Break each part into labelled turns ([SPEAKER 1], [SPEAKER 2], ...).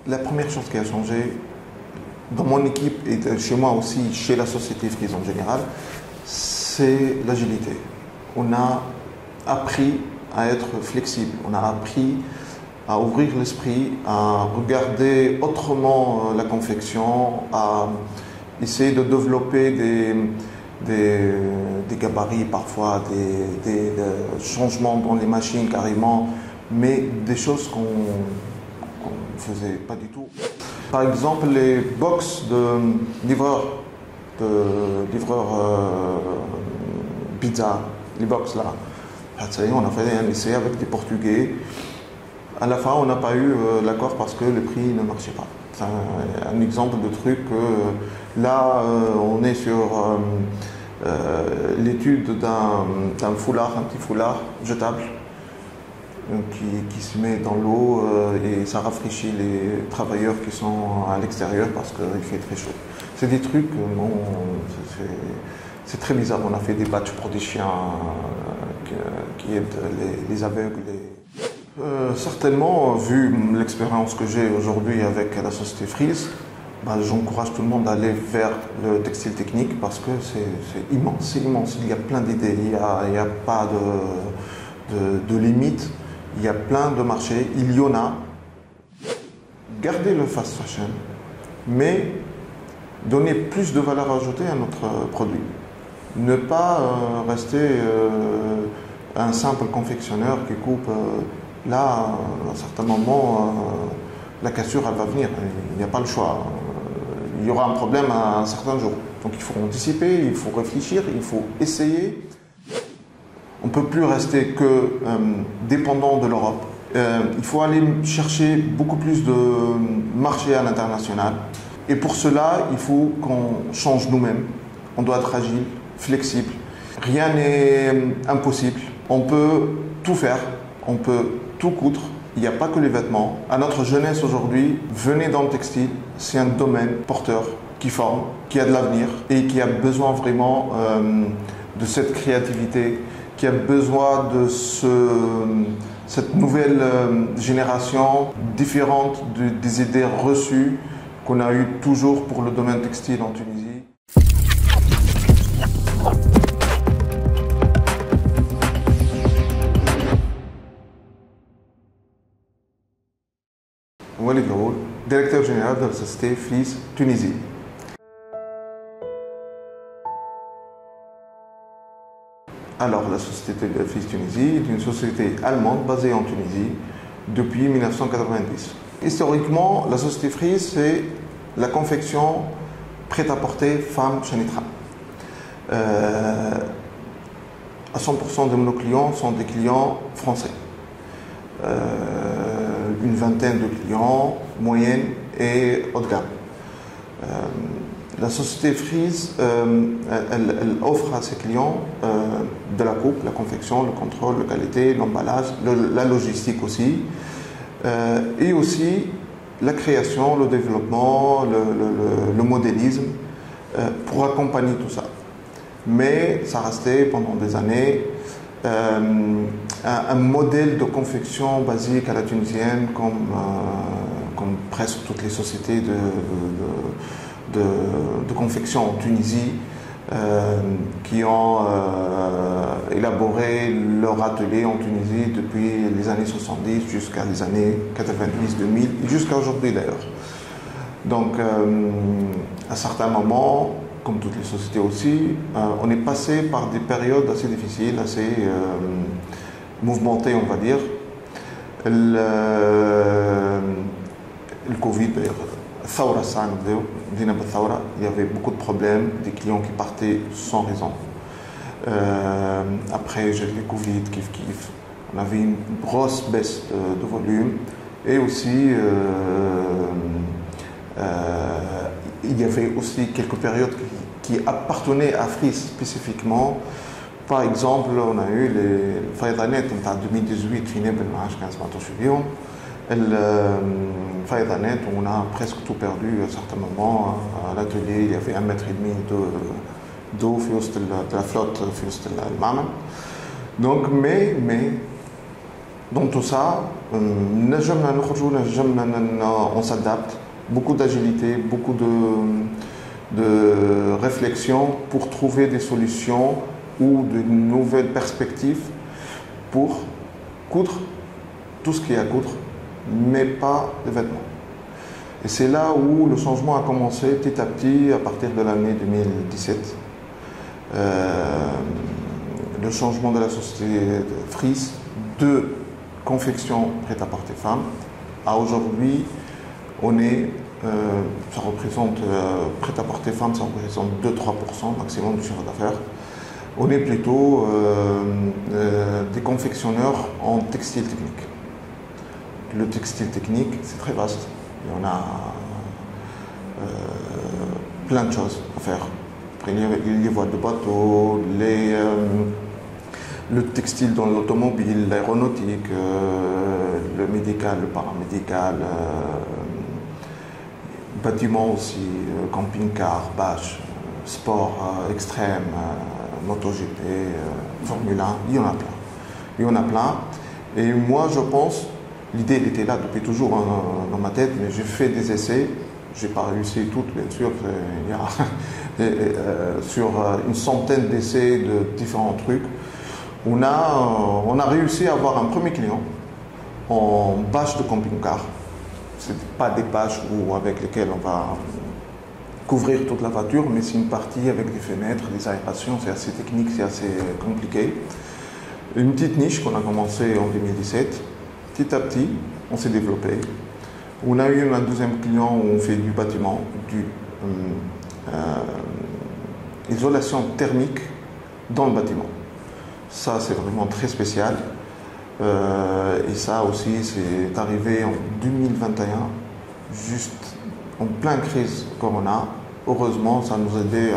[SPEAKER 1] La première chose qui a changé dans mon équipe et chez moi aussi, chez la société Freeze en général, c'est l'agilité. On a appris à être flexible, on a appris à ouvrir l'esprit, à regarder autrement la confection, à essayer de développer des gabarits parfois, des changements dans les machines carrément, mais des choses qu'on ne faisait pas du tout. Par exemple, les box de livreurs, pizza, les box là. Ça y est, on a fait un essai avec des Portugais. À la fin, on n'a pas eu l'accord parce que le prix ne marchait pas. C'est un exemple de truc. Là, on est sur l'étude d'un foulard, un petit foulard jetable qui se met dans l'eau et ça rafraîchit les travailleurs qui sont à l'extérieur parce qu'il fait très chaud. C'est des trucs, non, c'est très bizarre. On a fait des batchs pour des chiens qui aident les aveugles. Certainement, vu l'expérience que j'ai aujourd'hui avec la société Freeze, j'encourage tout le monde à aller vers le textile technique parce que c'est immense, il y a plein d'idées, il n'y a pas de limite, il y a plein de marchés, il y en a. Gardez le fast fashion, mais donner plus de valeur ajoutée à notre produit. Ne pas rester un simple confectionneur qui coupe. Là, à un certain moment, la cassure, elle va venir. Il n'y a pas le choix. Il y aura un problème à un certain jour. Donc il faut anticiper, il faut réfléchir, il faut essayer. On ne peut plus rester que dépendant de l'Europe. Il faut aller chercher beaucoup plus de marchés à l'international. Et pour cela, il faut qu'on change nous-mêmes. On doit être agile, flexible. Rien n'est impossible. On peut tout faire. On peut tout coudre. Il n'y a pas que les vêtements. À notre jeunesse aujourd'hui, venez dans le textile. C'est un domaine porteur qui forme, qui a de l'avenir et qui a besoin vraiment de cette créativité, qui a besoin de cette nouvelle génération différente des idées reçues qu'on a eues toujours pour le domaine textile en Tunisie. Walid Gaoul, directeur général de la société Freeze Tunisie. Alors, la société Freeze Tunisie est une société allemande basée en Tunisie depuis 1990. Historiquement, la société Freeze, c'est la confection prêt-à-porter femme Chanitra. À 100% de nos clients sont des clients français. Une vingtaine de clients, moyenne et haut de gamme. La société Freeze, elle offre à ses clients de la coupe, la confection, le contrôle, la qualité, l'emballage, la logistique aussi, et aussi la création, le développement, le modélisme, pour accompagner tout ça. Mais ça restait pendant des années un modèle de confection basique à la tunisienne, comme presque toutes les sociétés de confection en Tunisie qui ont élaboré leur atelier en Tunisie depuis les années 70 jusqu'à les années 90-2000, jusqu'à aujourd'hui d'ailleurs. Donc à certains moments, comme toutes les sociétés aussi, on est passé par des périodes assez difficiles, assez mouvementées, on va dire. Le Covid, d'ailleurs, il y avait beaucoup de problèmes, des clients qui partaient sans raison. Après, j'ai eu le Covid, on avait une grosse baisse de volume et aussi il y avait aussi quelques périodes qui appartenaient à Freeze spécifiquement. Par exemple, on a eu les Faydanet en 2018, Faydanet, on a presque tout perdu à un certain moment. À l'atelier, il y avait 1,5 mètre d'eau de la flotte, donc, mais Dans tout ça, on s'adapte, beaucoup d'agilité, beaucoup de réflexion pour trouver des solutions ou de nouvelles perspectives pour coudre tout ce qu'il y a à coudre, mais pas les vêtements. Et c'est là où le changement a commencé petit à petit à partir de l'année 2017. Le changement de la société Fries de confection prêt-à-porter femme à aujourd'hui, on est, ça représente, prêt-à-porter femme, ça représente 2-3% maximum du chiffre d'affaires. On est plutôt des confectionneurs en textile technique. Le textile technique, c'est très vaste. Il y en a plein de choses à faire. Après, les voiles de bateau, le textile dans l'automobile, l'aéronautique, le médical, le paramédical, bâtiment aussi, camping-car, bâche, sport extrême, MotoGP, Formule 1, il y en a plein. Il y en a plein. Et moi, je pense, l'idée elle était là depuis toujours dans ma tête, mais j'ai fait des essais. Je n'ai pas réussi toutes, bien sûr. Il y a sur une centaine d'essais de différents trucs. On a réussi à avoir un premier client en bâche de camping-car. Ce n'est pas des bâches avec lesquelles on va couvrir toute la voiture, mais c'est une partie avec des fenêtres, des aérations. C'est assez technique, c'est assez compliqué. Une petite niche qu'on a commencé en 2017. Petit à petit, on s'est développé. On a eu un deuxième client où on fait du bâtiment, isolation thermique dans le bâtiment. Ça, c'est vraiment très spécial. Et ça aussi, c'est arrivé en 2021, juste en pleine crise Corona. Heureusement, ça nous a aidé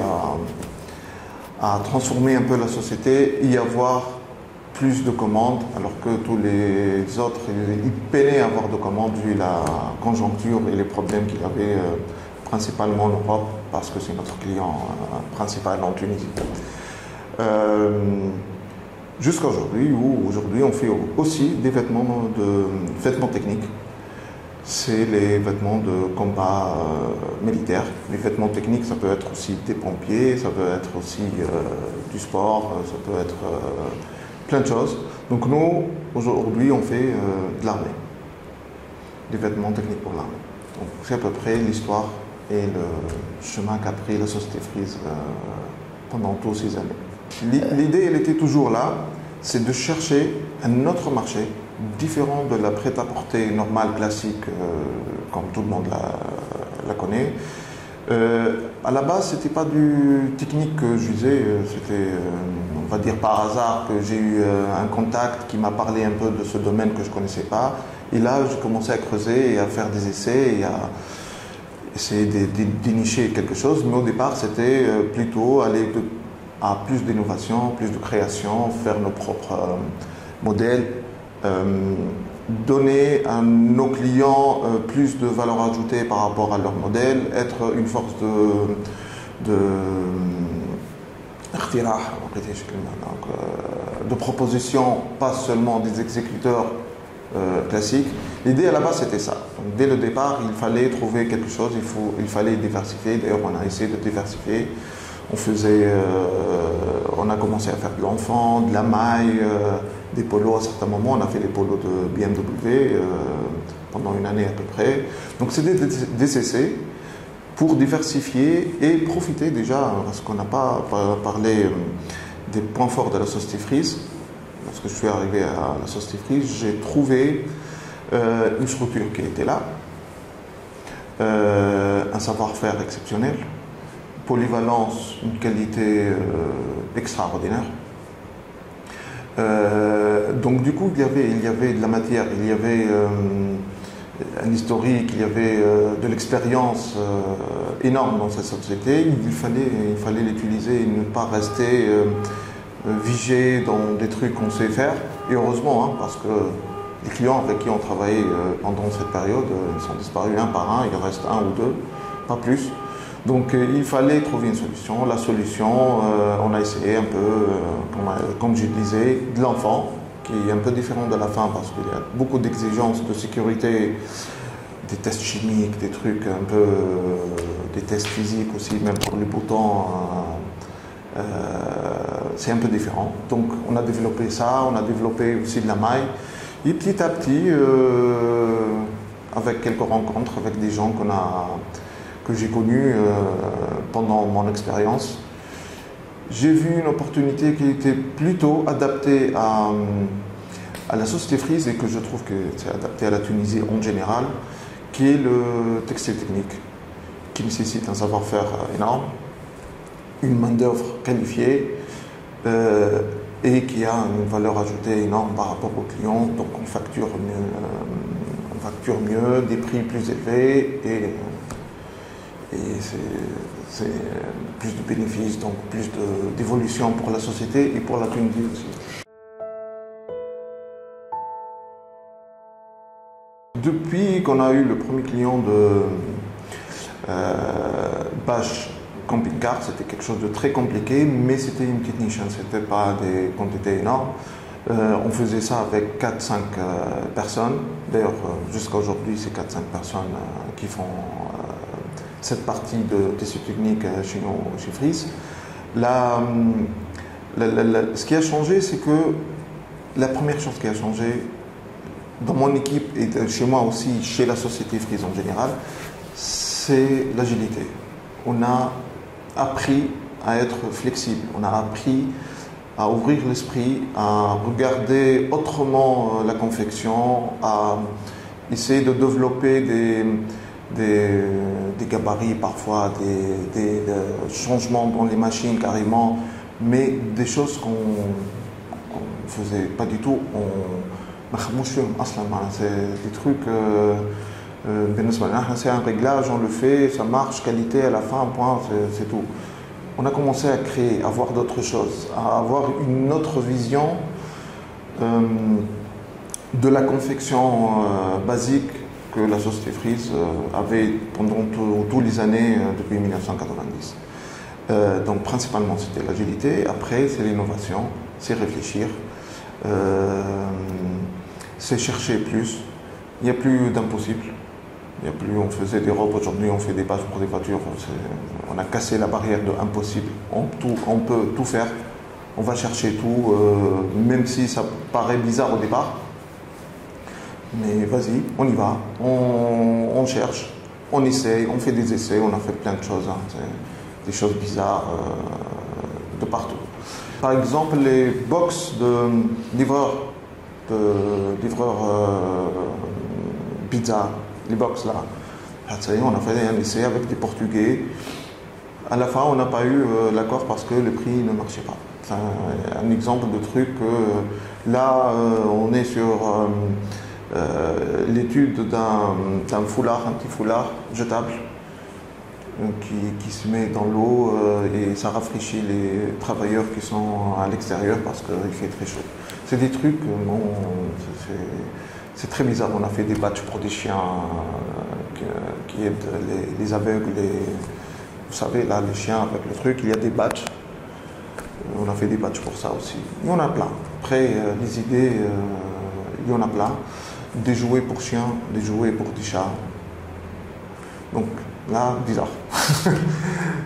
[SPEAKER 1] à transformer un peu la société et avoir plus de commandes, alors que tous les autres, ils peinaient à avoir de commandes vu la conjoncture et les problèmes qu'il y avait principalement en Europe, parce que c'est notre client principal en Tunisie. Jusqu'à aujourd'hui, où aujourd'hui on fait aussi des vêtements techniques. C'est les vêtements de combat militaire. Les vêtements techniques, ça peut être aussi des pompiers, ça peut être aussi du sport, ça peut être plein de choses. Donc nous, aujourd'hui, on fait de l'armée. Des vêtements techniques pour l'armée. Donc c'est à peu près l'histoire et le chemin qu'a pris la société Fries pendant tous ces années. L'idée, elle était toujours là, c'est de chercher un autre marché différent de la prêt-à-porter normale, classique, comme tout le monde la connaît. À la base, c'était pas du technique que je faisais, c'était, on va dire par hasard, que j'ai eu un contact qui m'a parlé un peu de ce domaine que je connaissais pas. Et là, j'ai commencé à creuser et à faire des essais et à essayer de dénicher quelque chose. Mais au départ, c'était plutôt aller à plus d'innovation, plus de création, faire nos propres modèles, donner à nos clients plus de valeur ajoutée par rapport à leur modèle, être une force de proposition, pas seulement des exécuteurs classiques. L'idée à la base c'était ça. Donc, dès le départ, il fallait trouver quelque chose, il fallait diversifier. D'ailleurs, on a essayé de diversifier. On a commencé à faire de l'enfant, de la maille, des polos à certains moments. On a fait les polos de BMW pendant une année à peu près. Donc c'était des essais pour diversifier et profiter déjà, parce qu'on n'a pas parlé des points forts de la société Fries. Lorsque je suis arrivé à la société Fries, j'ai trouvé une structure qui était là, un savoir-faire exceptionnel, polyvalence, une qualité extraordinaire. Donc du coup, il y avait de la matière, il y avait un historique, il y avait de l'expérience énorme dans cette société. Il fallait l'utiliser et ne pas rester figé dans des trucs qu'on sait faire. Et heureusement, hein, parce que les clients avec qui on travaillait pendant cette période, ils sont disparus un par un, il reste un ou deux, pas plus. Donc il fallait trouver une solution. La solution, on a essayé un peu, comme je disais, de l'enfant, qui est un peu différent de la fin parce qu'il y a beaucoup d'exigences de sécurité, des tests chimiques, des trucs un peu, des tests physiques aussi, même pour les boutons, c'est un peu différent. Donc on a développé ça, on a développé aussi de la maille, et petit à petit, avec quelques rencontres avec des gens que j'ai connus pendant mon expérience, j'ai vu une opportunité qui était plutôt adaptée à la société Freeze et que je trouve que c'est adapté à la Tunisie en général, qui est le textile technique, qui nécessite un savoir-faire énorme, une main-d'œuvre qualifiée et qui a une valeur ajoutée énorme par rapport aux clients. Donc on facture mieux, des prix plus élevés et c'est plus de bénéfices, donc plus d'évolution pour la société et pour la Tunisie aussi. Depuis qu'on a eu le premier client de Bâche Camping Car, c'était quelque chose de très compliqué, mais c'était une petite niche, c'était pas des quantités énormes. On faisait ça avec 4-5 personnes. D'ailleurs, jusqu'à aujourd'hui, c'est 4-5 personnes qui font cette partie de testing technique chez nous, chez Freeze. Ce qui a changé, c'est que la première chose qui a changé dans mon équipe et chez moi aussi, chez la société Freeze en général, c'est l'agilité. On a appris à être flexible, on a appris à ouvrir l'esprit, à regarder autrement la confection, à essayer de développer des gabarits parfois, des changements dans les machines carrément, mais des choses qu'on ne faisait pas du tout. C'est des trucs, c'est un réglage, on le fait, ça marche, qualité à la fin, point, c'est tout. On a commencé à créer, à voir d'autres choses, à avoir une autre vision de la confection basique que la société Freeze avait pendant toutes les années depuis 1990. Donc principalement c'était l'agilité, après c'est l'innovation, c'est réfléchir, c'est chercher plus. Il n'y a plus d'impossible. Il y a plus, on faisait des robes, aujourd'hui on fait des bâches pour des voitures. On a cassé la barrière de impossible. On peut tout faire. On va chercher tout, même si ça paraît bizarre au départ. Mais vas-y, on y va. On cherche, on essaye, on fait des essais, on a fait plein de choses. Des choses bizarres de partout. Par exemple, les box de livreurs pizza, les box là. On a fait un essai avec des Portugais. À la fin, on n'a pas eu l'accord parce que le prix ne marchait pas. C'est un exemple de truc. Là, on est sur l'étude d'un foulard, un petit foulard jetable qui se met dans l'eau et ça rafraîchit les travailleurs qui sont à l'extérieur parce qu'il fait très chaud. C'est des trucs, bon, c'est très bizarre. On a fait des badges pour des chiens qui aident les aveugles. Vous savez, là, les chiens avec le truc, il y a des badges. On a fait des badges pour ça aussi. Il y en a plein. Après, les idées, il y en a plein. Des jouets pour chiens, des jouets pour des chats. Donc là, bizarre.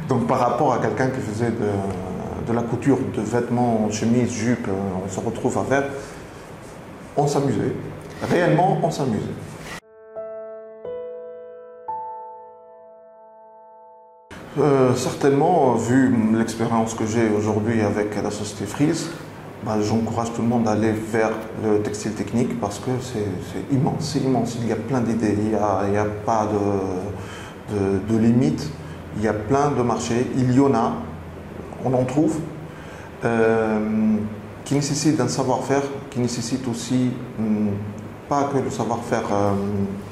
[SPEAKER 1] Donc par rapport à quelqu'un qui faisait de la couture de vêtements, chemises, jupes, on se retrouve à faire, on s'amusait. Réellement, on s'amusait. Certainement, vu l'expérience que j'ai aujourd'hui avec la société Freeze, j'encourage tout le monde à aller vers le textile technique parce que c'est immense, il y a plein d'idées, il n'y a pas de limite, il y a plein de marchés, il y en a, on en trouve, qui nécessitent d'un savoir-faire, qui nécessitent aussi pas que le savoir-faire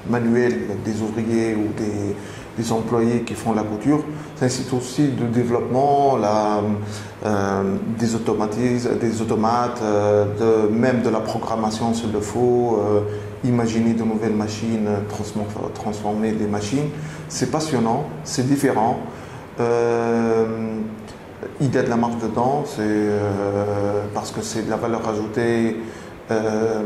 [SPEAKER 1] manuel des ouvriers ou des employés qui font la couture, ça nécessite aussi du développement, des automates, même de la programmation s'il le faut, imaginer de nouvelles machines, transformer des machines. C'est passionnant, c'est différent. Il y a de la marge dedans, parce que c'est de la valeur ajoutée euh,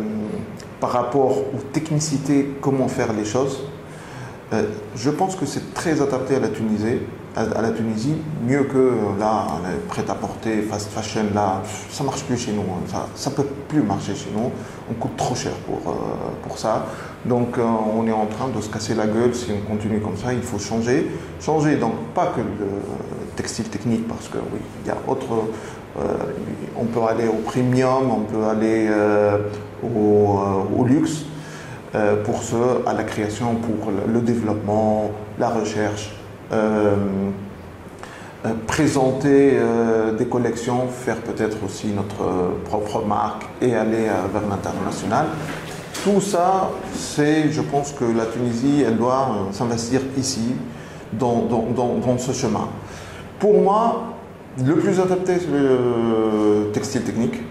[SPEAKER 1] par rapport aux technicités, comment faire les choses. Je pense que c'est très adapté à la Tunisie, mieux que là, prêt-à-porter, fast fashion, là, ça marche plus chez nous, hein. Ça peut plus marcher chez nous, on coûte trop cher pour ça. Donc on est en train de se casser la gueule si on continue comme ça, il faut changer. Changer, donc pas que le textile technique, parce que oui, il y a on peut aller au premium, on peut aller au luxe. À la création, pour le développement, la recherche, présenter des collections, faire peut-être aussi notre propre marque et aller vers l'international. Tout ça, je pense que la Tunisie, elle doit s'investir ici, dans ce chemin. Pour moi, le plus adapté, c'est le textile technique.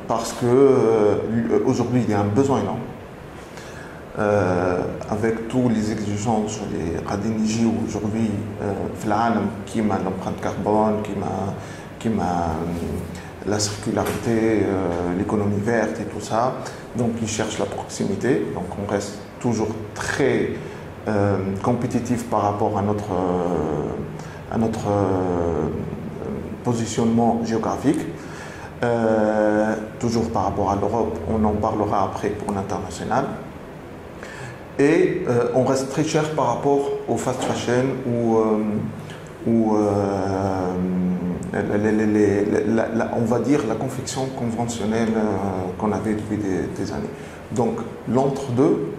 [SPEAKER 1] Parce que aujourd'hui il y a un besoin énorme avec tous les exigences les radiniji aujourd'hui qui m'a l'empreinte carbone, qui m'a la circularité, l'économie verte et tout ça, donc ils cherchent la proximité, donc on reste toujours très compétitif par rapport à notre positionnement géographique. Toujours par rapport à l'Europe, on en parlera après pour l'international. Et on reste très cher par rapport au fast fashion ou on va dire la confection conventionnelle qu'on avait depuis des années. Donc l'entre-deux,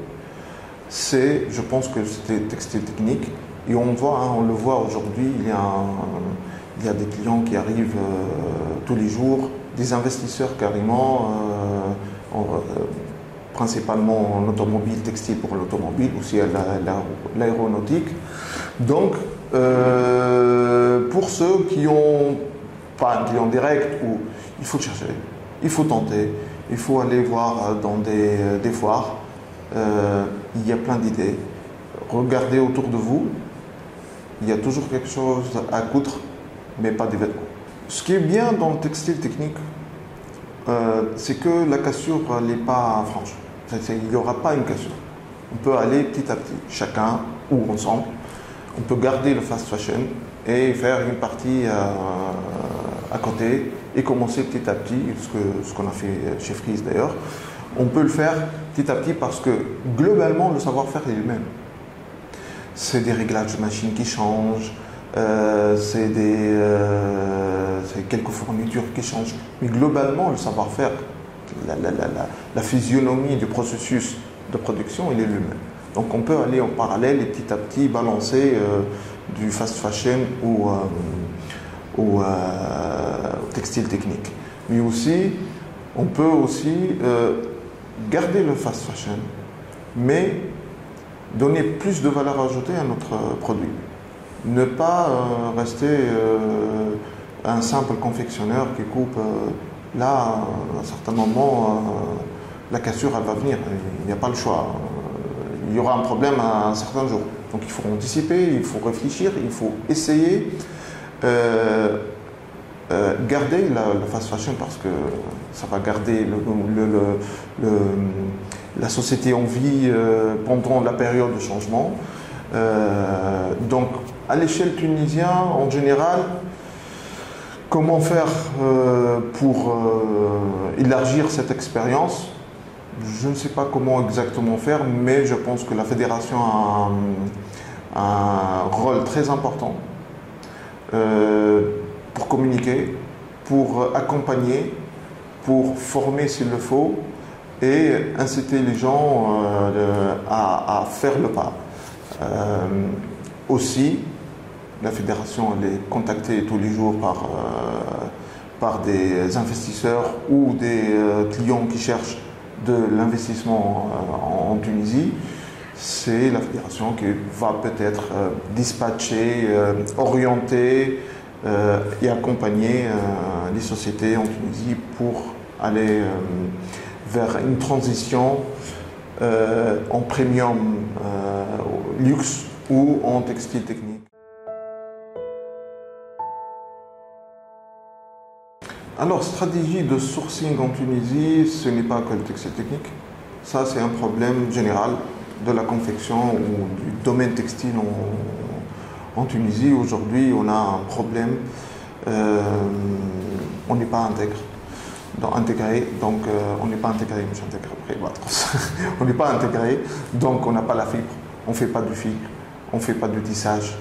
[SPEAKER 1] je pense que c'était textile technique. Et on le voit aujourd'hui, il y a des clients qui arrivent tous les jours, des investisseurs carrément, principalement en automobile, textile pour l'automobile, aussi à l'aéronautique. Donc, pour ceux qui n'ont pas un client direct, il faut chercher, il faut tenter, il faut aller voir dans des foires. Il y a plein d'idées. Regardez autour de vous, il y a toujours quelque chose à coudre, mais pas des vêtements. Ce qui est bien dans le textile technique, c'est que la cassure n'est pas franche. Il n'y aura pas une cassure. On peut aller petit à petit, chacun ou ensemble. On peut garder le fast fashion et faire une partie à côté et commencer petit à petit, ce qu'on a fait chez Freeze d'ailleurs. On peut le faire petit à petit parce que globalement, le savoir-faire est le même. C'est des réglages de machines qui changent, c'est quelques fournitures qui changent. Mais globalement, le savoir-faire, la physionomie du processus de production, il est le même. Donc on peut aller en parallèle et petit à petit balancer du fast fashion au textile technique. Mais aussi, on peut aussi garder le fast fashion, mais donner plus de valeur ajoutée à notre produit. Ne pas rester un simple confectionneur qui coupe. Là, à un certain moment, la cassure, elle va venir. Il n'y a pas le choix. Il y aura un problème à un certain jour. Donc il faut anticiper, il faut réfléchir, il faut essayer garder la fast fashion parce que ça va garder la société en vie pendant la période de changement. Donc à l'échelle tunisienne, en général, comment faire pour élargir cette expérience? Je ne sais pas comment exactement faire, mais je pense que la fédération a un rôle très important pour communiquer, pour accompagner, pour former s'il le faut et inciter les gens à faire le pas. Aussi, la fédération elle est contactée tous les jours par des investisseurs ou des clients qui cherchent de l'investissement en Tunisie. C'est la fédération qui va peut-être dispatcher, orienter et accompagner les sociétés en Tunisie pour aller vers une transition en premium luxe ou en textile technique. Alors, stratégie de sourcing en Tunisie, ce n'est pas que le textile technique. Ça, c'est un problème général de la confection ou du domaine textile en Tunisie. Aujourd'hui, on a un problème. On n'est pas intégré, donc on n'est pas intégré, mais j'intègre après, on n'est pas intégré, donc on n'a pas la fibre, on ne fait pas du fil, on ne fait pas de tissage.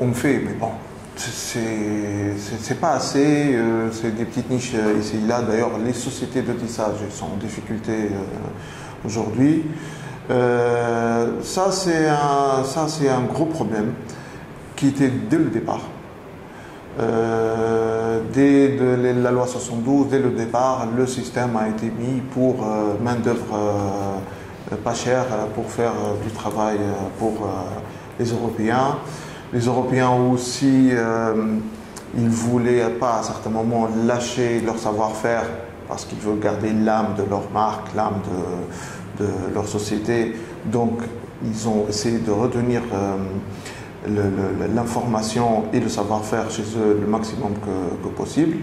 [SPEAKER 1] On fait, mais bon, c'est pas assez, c'est des petites niches ici et là. D'ailleurs, les sociétés de tissage sont en difficulté aujourd'hui. Ça, c'est un gros problème qui était dès le départ. Dès la loi 72, dès le départ, le système a été mis pour main-d'œuvre pas chère pour faire du travail pour les Européens. Les Européens aussi, ils ne voulaient pas à certains moments lâcher leur savoir-faire parce qu'ils veulent garder l'âme de leur marque, l'âme de leur société. Donc, ils ont essayé de retenir l'information et le savoir-faire chez eux le maximum que possible.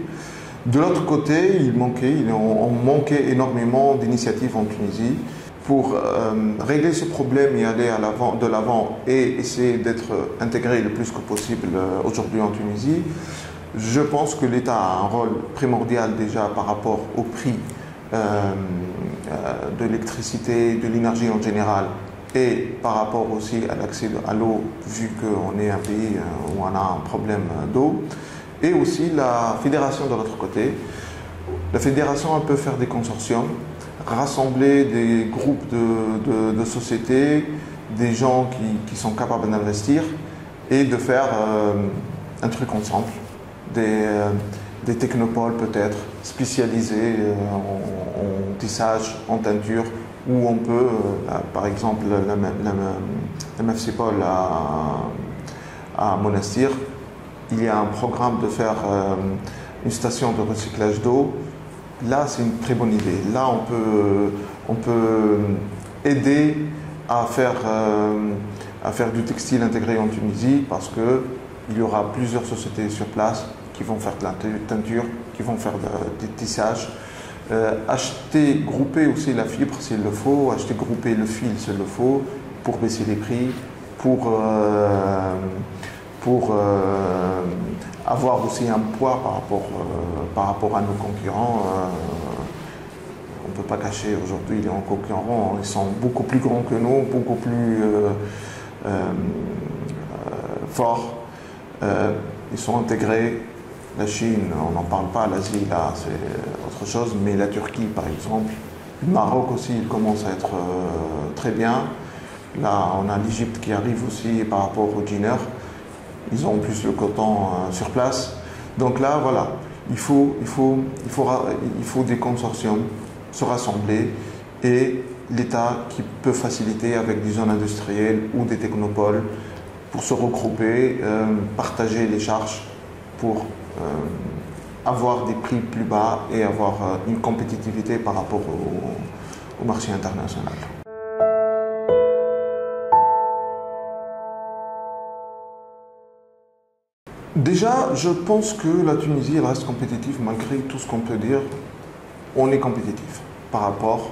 [SPEAKER 1] De l'autre côté, on manquait énormément d'initiatives en Tunisie pour régler ce problème et aller de l'avant et essayer d'être intégré le plus que possible aujourd'hui en Tunisie. Je pense que l'État a un rôle primordial déjà par rapport au prix de l'électricité, de l'énergie en général, et par rapport aussi à l'accès à l'eau, vu qu'on est un pays où on a un problème d'eau, et aussi la fédération de l'autre côté. La fédération, elle peut faire des consortiums, rassembler des groupes de sociétés, des gens qui sont capables d'investir et de faire un truc ensemble, des technopoles peut-être spécialisés en tissage, en teinture, où on peut, par exemple, la MFCPOL à Monastir, il y a un programme de faire une station de recyclage d'eau. Là, c'est une très bonne idée. Là, on peut aider à faire du textile intégré en Tunisie parce qu'il y aura plusieurs sociétés sur place qui vont faire de la teinture, qui vont faire des tissages. Acheter, grouper aussi la fibre s'il le faut, acheter, grouper le fil s'il le faut, pour baisser les prix, pour avoir aussi un poids par rapport à nos concurrents. On ne peut pas cacher aujourd'hui les concurrents, ils sont beaucoup plus grands que nous, beaucoup plus forts. Ils sont intégrés. La Chine, on n'en parle pas, l'Asie, là, c'est autre chose, mais la Turquie, par exemple, le Maroc aussi, il commence à être très bien. Là, on a l'Égypte qui arrive aussi par rapport aux jeaners. Ils ont en plus le coton sur place. Donc là, voilà, il faut des consortiums, se rassembler, et l'État qui peut faciliter avec des zones industrielles ou des technopoles pour se regrouper, partager les charges pour avoir des prix plus bas et avoir une compétitivité par rapport au marché international. Déjà, je pense que la Tunisie elle reste compétitive malgré tout ce qu'on peut dire. On est compétitif par rapport.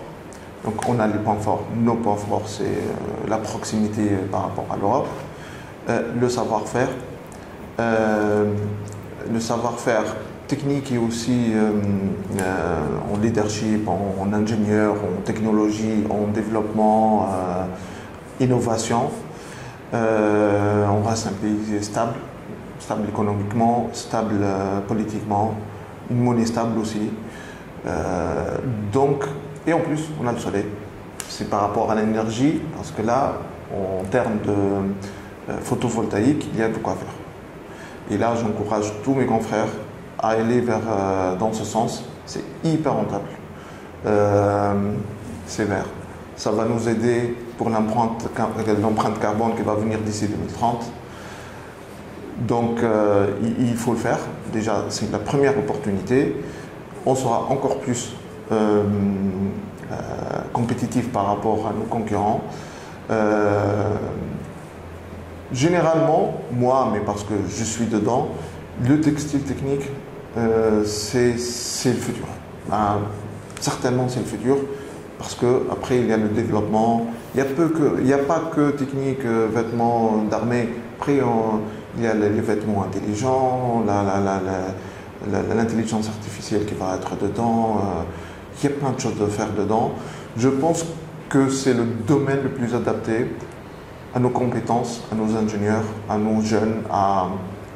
[SPEAKER 1] Donc on a les points forts. Nos points forts, c'est la proximité par rapport à l'Europe, le savoir-faire. Le savoir-faire technique et aussi en leadership, en ingénieur, en technologie, en développement, innovation. On reste un pays stable économiquement, stable politiquement, une monnaie stable aussi. Donc, et en plus, on a le soleil. C'est par rapport à l'énergie, parce que là, en termes de photovoltaïque, il y a de quoi faire. Et là, j'encourage tous mes confrères à aller dans ce sens. C'est hyper rentable. C'est vert. Ça va nous aider pour l'empreinte carbone qui va venir d'ici 2030. Donc, il faut le faire. Déjà, c'est la première opportunité. On sera encore plus compétitif par rapport à nos concurrents. Généralement, moi, mais parce que je suis dedans, le textile technique, c'est le futur. Ben, certainement c'est le futur, parce qu'après il y a le développement, il n'y a pas que technique, vêtements d'armée, après il y a les vêtements intelligents, l'intelligence artificielle qui va être dedans, il y a plein de choses à faire dedans. Je pense que c'est le domaine le plus adapté à nos compétences, à nos ingénieurs, à nos jeunes, à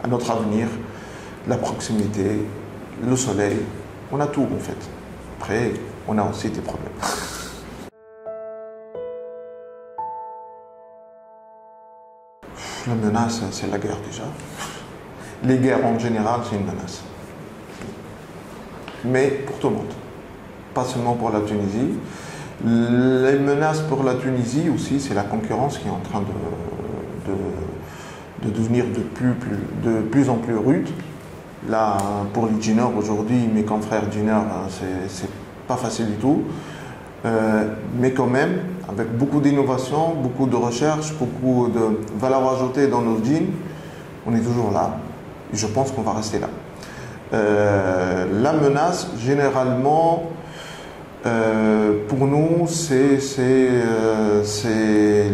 [SPEAKER 1] notre avenir, la proximité, le soleil, on a tout en fait. Après, on a aussi des problèmes. La menace, c'est la guerre déjà. Les guerres en général, c'est une menace. Mais pour tout le monde, pas seulement pour la Tunisie. Les menaces pour la Tunisie aussi, c'est la concurrence qui est en train de devenir de plus en plus rude. Là, pour les juniors aujourd'hui, mes confrères juniors, c'est pas facile du tout. Mais quand même, avec beaucoup d'innovation, beaucoup de recherche, beaucoup de valeur ajoutée dans nos jeans, on est toujours là. Et je pense qu'on va rester là. La menace, généralement, pour nous, c'est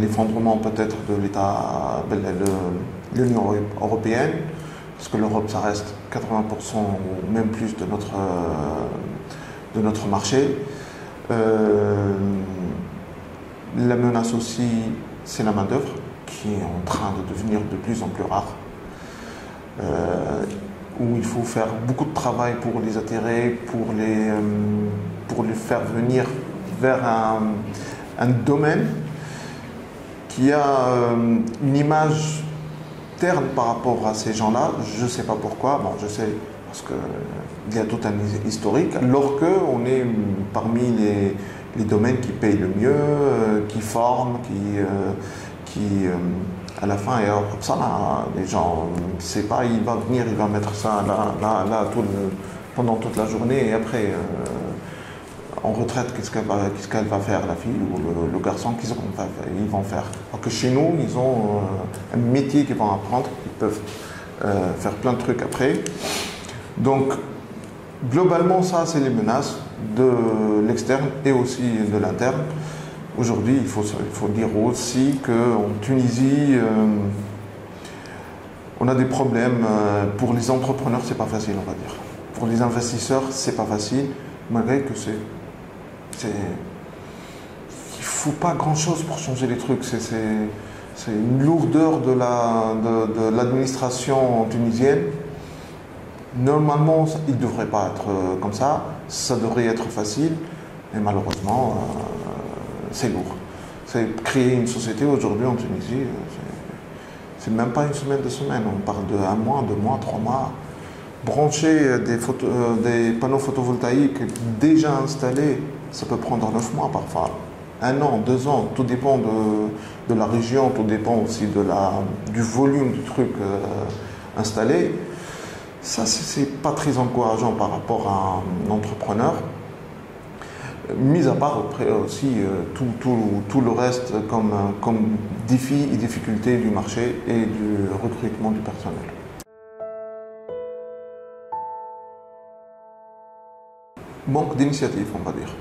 [SPEAKER 1] l'effondrement peut-être de l'État, de l'Union européenne, parce que l'Europe, ça reste 80% ou même plus de notre marché. La menace aussi, c'est la main-d'œuvre qui est en train de devenir de plus en plus rare. Où il faut faire beaucoup de travail pour les attirer, pour les faire venir vers un domaine qui a une image terne par rapport à ces gens-là. Je ne sais pas pourquoi, bon je sais parce qu'il y a tout un historique, alors qu'on est parmi les domaines qui payent le mieux, qui forment, qui à la fin, et comme ça, là, les gens, c'est pas, il va venir, il va mettre ça là pendant toute la journée, et après, en retraite, qu'est-ce qu'elle va faire, la fille ou le garçon, qu'est-ce qu'ils vont faire? Alors que chez nous, ils ont un métier qu'ils vont apprendre, ils peuvent faire plein de trucs après. Donc, globalement, ça, c'est les menaces de l'externe et aussi de l'interne. Aujourd'hui, il faut dire aussi qu'en Tunisie, on a des problèmes. Pour les entrepreneurs, c'est pas facile, on va dire. Pour les investisseurs, c'est pas facile, malgré que il faut pas grand-chose pour changer les trucs. C'est une lourdeur de l'administration tunisienne. Normalement, il ne devrait pas être comme ça. Ça devrait être facile, mais malheureusement, c'est lourd. C'est créer une société aujourd'hui en Tunisie, c'est même pas une semaine, 2 semaines. On parle de 1 mois, 2 mois, 3 mois. Brancher des panneaux photovoltaïques déjà installés, ça peut prendre 9 mois parfois. 1 an, 2 ans, tout dépend de la région, tout dépend aussi du volume du truc installé. Ça, c'est pas très encourageant par rapport à un entrepreneur. Mis à part après aussi tout le reste comme défis et difficultés du marché et du recrutement du personnel. Manque d'initiative, on va dire.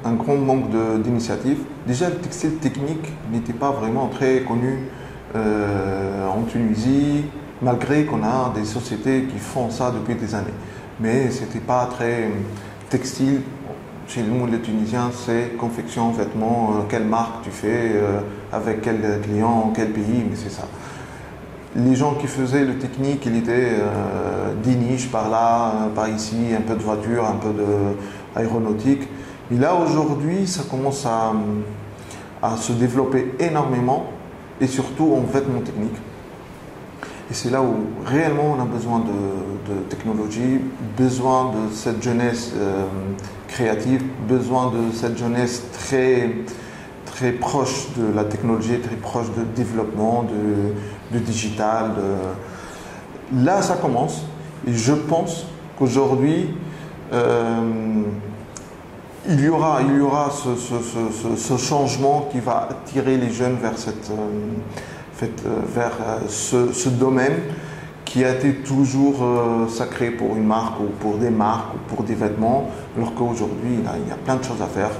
[SPEAKER 1] Un grand manque d'initiative. Déjà, le textile technique n'était pas vraiment très connu en Tunisie, malgré qu'on a des sociétés qui font ça depuis des années. Mais c'était pas très textile. Chez nous, les Tunisiens, c'est confection, vêtements, quelle marque tu fais, avec quel client, quel pays, mais c'est ça. Les gens qui faisaient le technique, il était 10 niches par là, par ici, un peu de voiture, un peu d'aéronautique. Et là, aujourd'hui, ça commence à se développer énormément, et surtout en vêtements techniques. Et c'est là où réellement on a besoin de technologie, besoin de cette jeunesse créative, besoin de cette jeunesse très proche de la technologie, très proche de développement, de digital. Là, ça commence. Et je pense qu'aujourd'hui, il y aura ce changement qui va attirer les jeunes vers ce domaine qui a été toujours sacré pour une marque ou pour des marques ou pour des vêtements, alors qu'aujourd'hui, il y a plein de choses à faire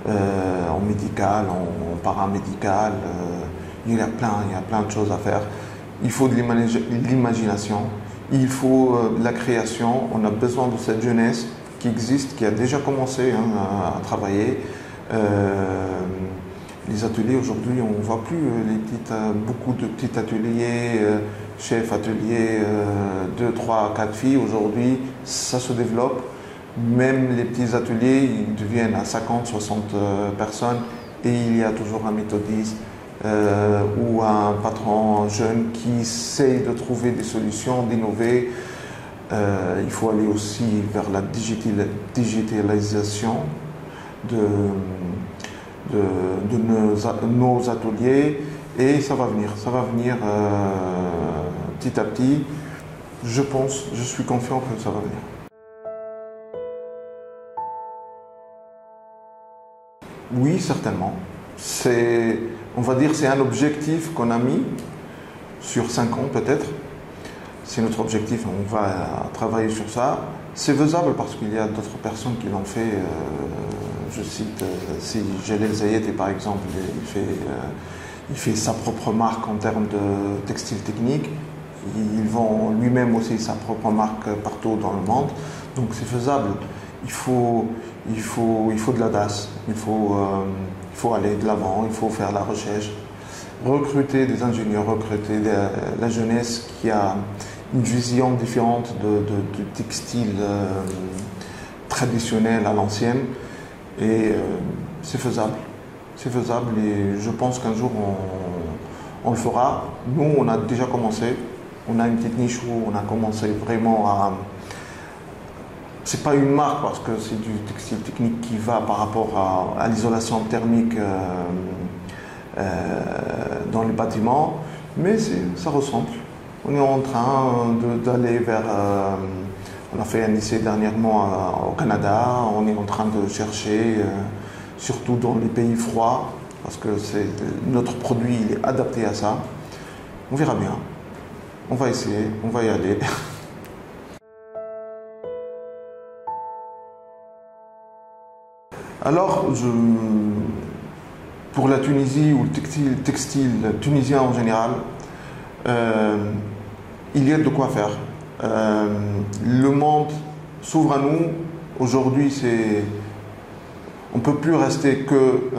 [SPEAKER 1] en médical, en paramédical, il y a plein de choses à faire. Il faut de l'imagination, il faut de la création, on a besoin de cette jeunesse qui existe, qui a déjà commencé à travailler. Les ateliers aujourd'hui, on ne voit plus beaucoup de petits ateliers, chefs ateliers, 2, 3, 4 filles. Aujourd'hui, ça se développe. Même les petits ateliers, ils deviennent à 50, 60 personnes et il y a toujours un méthodiste ou un patron jeune qui essaye de trouver des solutions, d'innover. Il faut aller aussi vers la digitalisation de nos ateliers et ça va venir petit à petit. Je suis confiant que ça va venir. Oui, certainement. On va dire c'est un objectif qu'on a mis sur 5 ans peut-être. C'est notre objectif, on va travailler sur ça. C'est faisable parce qu'il y a d'autres personnes qui l'ont fait. Je cite, si Jalel Zayed, par exemple, il fait sa propre marque en termes de textile technique. Il vend lui-même aussi sa propre marque partout dans le monde. Donc c'est faisable. Il faut de l'audace, il faut aller de l'avant, il faut faire la recherche, recruter des ingénieurs, recruter la jeunesse qui a une vision différente du textile traditionnel à l'ancienne. Et c'est faisable et je pense qu'un jour on le fera. Nous, on a déjà commencé, on a une petite niche où on a commencé vraiment à... C'est pas une marque parce que c'est du textile technique qui va par rapport à l'isolation thermique dans les bâtiments, mais ça ressemble. On est en train d'aller vers... on a fait un essai dernièrement au Canada, on est en train de chercher, surtout dans les pays froids, parce que notre produit il est adapté à ça. On verra bien. On va essayer, on va y aller. Alors, pour la Tunisie ou le textile tunisien en général, il y a de quoi faire. Le monde s'ouvre à nous. Aujourd'hui, on ne peut plus rester que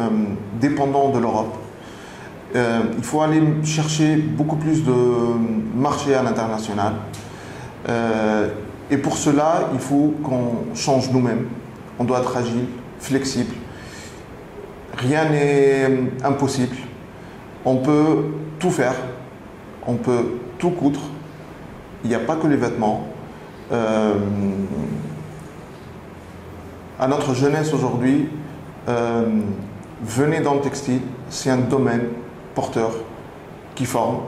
[SPEAKER 1] dépendant de l'Europe. Il faut aller chercher beaucoup plus de marché à l'international. Et pour cela, il faut qu'on change nous-mêmes. On doit être agile, flexible. Rien n'est impossible. On peut tout faire. On peut tout coudre. Il n'y a pas que les vêtements. À notre jeunesse aujourd'hui, venez dans le textile. C'est un domaine porteur qui forme,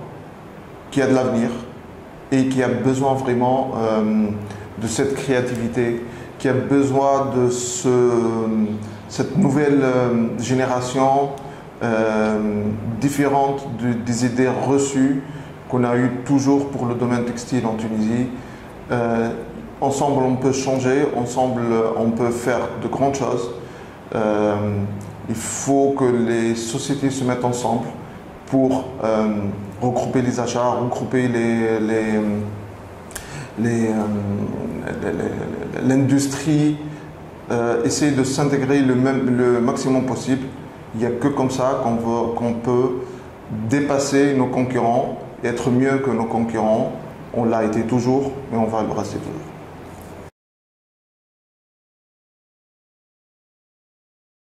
[SPEAKER 1] qui a de l'avenir et qui a besoin vraiment de cette créativité, qui a besoin de cette nouvelle génération différente des idées reçues qu'on a eues toujours pour le domaine textile en Tunisie. Ensemble, on peut changer, ensemble, on peut faire de grandes choses. Il faut que les sociétés se mettent ensemble pour regrouper les achats, regrouper l'industrie, essayer de s'intégrer le maximum possible. Il n'y a que comme ça qu'on peut dépasser nos concurrents, être mieux que nos concurrents. On l'a été toujours, mais on va le rester toujours.